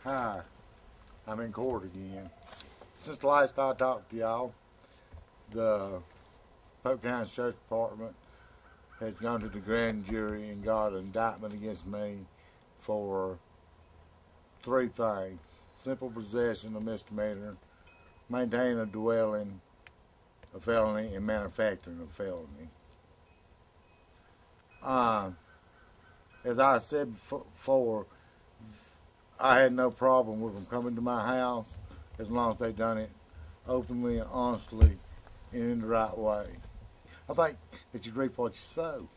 Hi, I'm in court again. Since the last I talked to y'all, the Polk County Sheriff's Department has gone to the grand jury and got an indictment against me for 3 things: simple possession of misdemeanor, maintaining a dwelling, a felony, and manufacturing a felony. As I said before, I had no problem with them coming to my house as long as they done it openly and honestly and in the right way. I think that you reap what you sow.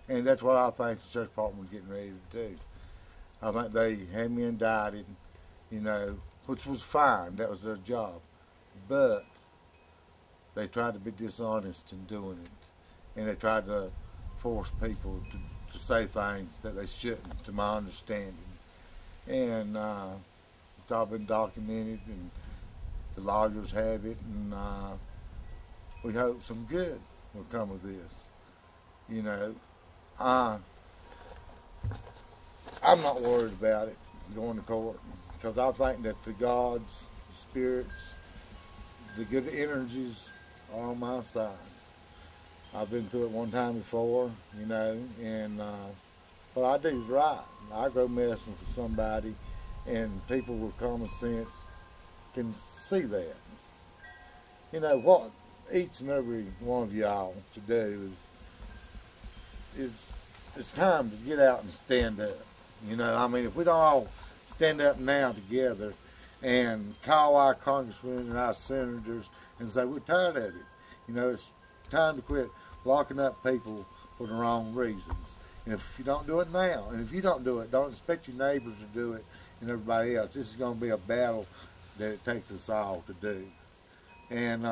And that's what I think the Sheriff's Department was getting ready to do. I think they had me indicted, you know, which was fine. That was their job. But they tried to be dishonest in doing it. And they tried to force people to say things that they shouldn't, to my understanding. And it's all been documented, and the lawyers have it, and we hope some good will come of this. You know, I'm not worried about it going to court, because I think that the gods, the spirits, the good energies are on my side. I've been through it one time before, you know, and what I do is right. I go messing for somebody, and people with common sense can see that. You know, what each and every one of y'all to do is it's time to get out and stand up. You know, I mean, if we don't all stand up now together and call our congressmen and our senators and say we're tired of it, you know, it's time to quit locking up people for the wrong reasons. And if you don't do it now, and if you don't do it, don't expect your neighbors to do it and everybody else. This is going to be a battle that it takes us all to do. And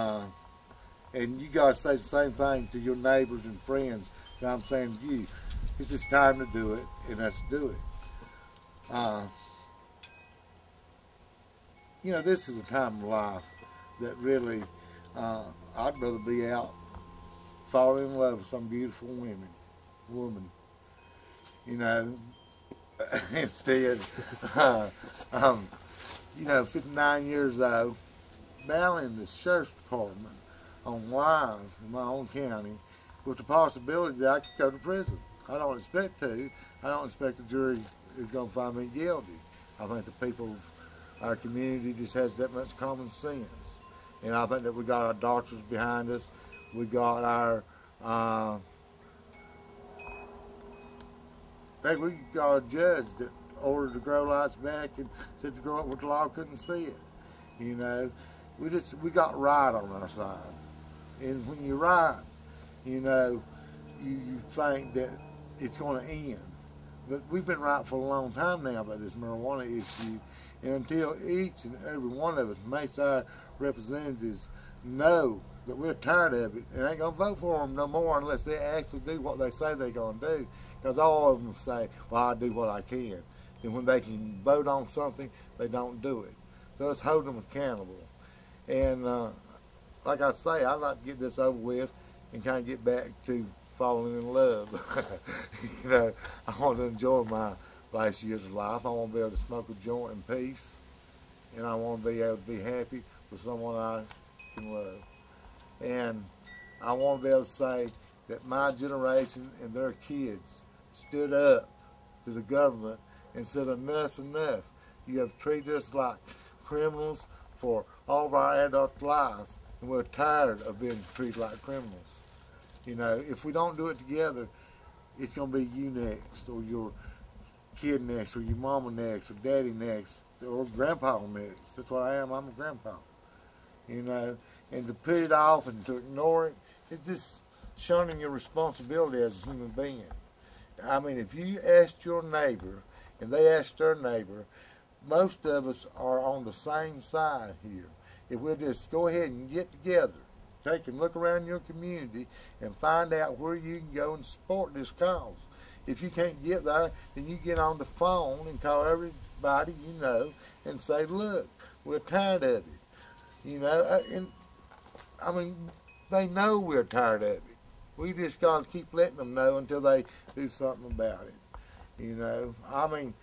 you got to say the same thing to your neighbors and friends that I'm saying to you. It's just time to do it, and let's do it. You know, this is a time of life that really, I'd rather be out falling in love with some beautiful woman, you know, instead, you know, 59 years old, battling the Sheriff's Department on lies in my own county with the possibility that I could go to prison. I don't expect to. I don't expect the jury is going to find me guilty. I think the people of our community just has that much common sense. And I think that we got our doctors behind us. We got our, I think we got a judge that ordered the grow lights back and said to grow up with the law couldn't see it. You know, we got right on our side. And when you're right, you know, you think that it's going to end. But we've been right for a long time now about this marijuana issue. And until each and every one of us makes our representatives know that we're tired of it and ain't going to vote for them no more unless they actually do what they say they're going to do. Because all of them say, well, I do what I can. And when they can vote on something, they don't do it. So let's hold them accountable. And like I say, I'd like to get this over with and kind of get back to falling in love. You know, I want to enjoy my last years of life. I want to be able to smoke a joint in peace. And I want to be able to be happy with someone I can love. And I want to be able to say that my generation and their kids stood up to the government and said enough's enough. You have treated us like criminals for all of our adult lives, and we're tired of being treated like criminals. You know, if we don't do it together, it's going to be you next, or your kid next, or your mama next, or daddy next, or grandpa next. That's what I am. I'm a grandpa. You know, and to put it off and to ignore it, it's just shunning your responsibility as a human being. I mean, if you asked your neighbor and they asked their neighbor, most of us are on the same side here. If we'll just go ahead and get together, take and look around your community and find out where you can go and support this cause. If you can't get there, then you get on the phone and call everybody you know and say, look, we're tired of it. You know, and I mean, they know we're tired of it. We just got to keep letting them know until they do something about it. You know, I mean,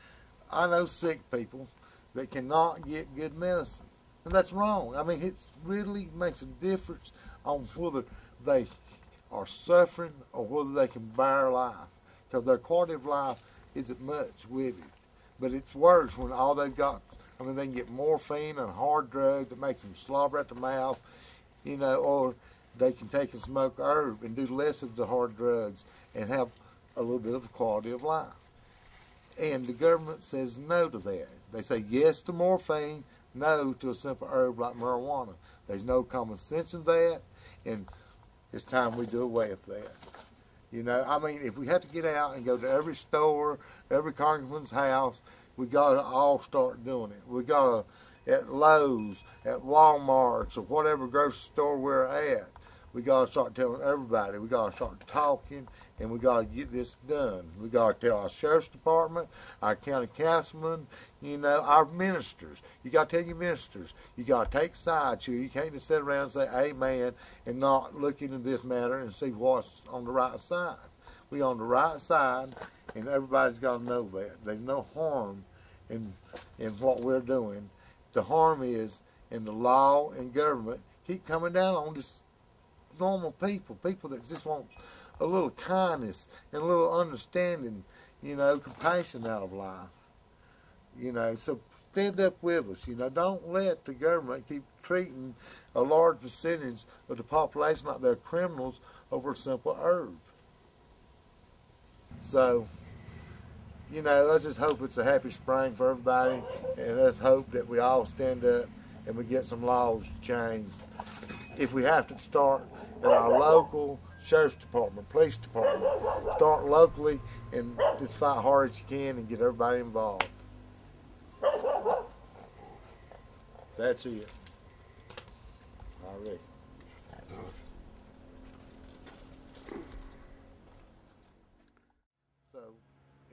I know sick people that cannot get good medicine. And that's wrong. I mean, it really makes a difference on whether they are suffering or whether they can bear life. Because their quality of life isn't much with it. But it's worse when all they've got, I mean, they can get morphine and hard drugs that makes them slobber at the mouth, you know, or they can take and smoke herb and do less of the hard drugs and have a little bit of quality of life. And the government says no to that. They say yes to morphine, no to a simple herb like marijuana. There's no common sense in that, and it's time we do away with that. You know, I mean, if we have to get out and go to every store, every congressman's house, we got to all start doing it. We got to, at Lowe's, at Walmart's, or whatever grocery store we're at, we got to start telling everybody. We got to start talking, and we got to get this done. We got to tell our sheriff's department, our county councilmen, you know, our ministers. You got to tell your ministers. You got to take sides here. You can't just sit around and say amen and not look into this matter and see what's on the right side. We on the right side, and everybody's got to know that. There's no harm in what we're doing. The harm is in the law and government keep coming down on this normal people that just want a little kindness and a little understanding, you know, compassion out of life. You know, so stand up with us. You know, don't let the government keep treating a large percentage of the population like they're criminals over a simple herb. So, you know, let's just hope it's a happy spring for everybody, and let's hope that we all stand up and we get some laws changed. If we have to start at our local sheriff's department, police department, start locally and just fight hard as you can and get everybody involved. That's it. All right. So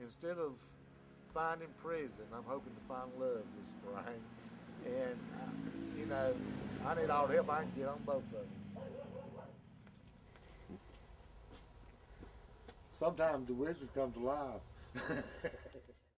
instead of finding prison, I'm hoping to find love this spring. And, you know, I need all the help I can get on both of them. Sometimes the wizard comes alive.